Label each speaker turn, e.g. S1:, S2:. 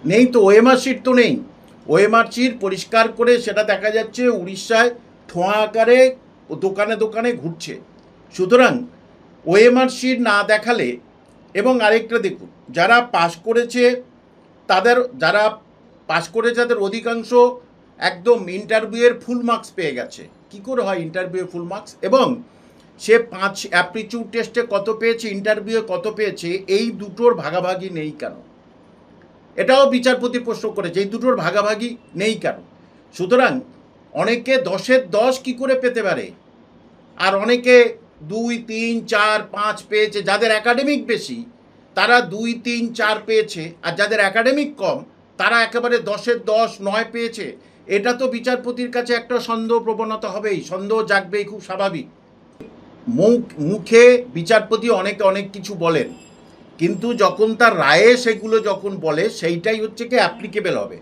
S1: নেই তো, OMR sheet তো নেই। ওএমআর শিট পরিষ্কার করে সেটা দেখা যাচ্ছে উড়িষ্যায় ঠোঁয়া আকারে দোকানে দোকানে ঘুরছে। সুতরাং ওএমআর শিট না দেখালে, এবং আরেকটা দেখুন, যারা পাশ করেছে যারা পাশ করেছে তাদের অধিকাংশ একদম ইন্টারভিউয়ের ফুল মার্কস পেয়ে গেছে। কি করে হয় ইন্টারভিউ ফুল মার্কস? এবং সে 5 অ্যাপটিটিউড টেস্টে কত পেয়েছে, ইন্টারভিউয়ে কত পেয়েছে, এই দুটোর ভাগাভাগি নেই কেন? এটাও বিচারপতি প্রশ্ন করেছে, এই দুটোর ভাগাভাগি নেই কেন? সুতরাং অনেকে 10-এর 10 কি করে পেতে পারে, আর অনেকে 2, 3, 4, 5 পেয়েছে। যাদের একাডেমিক বেশি তারা 2, 3, 4 পেয়েছে, আর যাদের একাডেমিক কম তারা একেবারে 10-এর 10, 9 পেয়েছে। এটা তো বিচারপতির কাছে একটা সন্দেহ প্রবণতা হবেই, সন্দেহ জাগবেই, খুব স্বাভাবিক। মুখে বিচারপতি অনেকে অনেক কিছু বলেন, কিন্তু যখন তার রায়ে সেগুলো যখন বলে সেইটাই হচ্ছে কি অ্যাপ্লিকেবল হবে।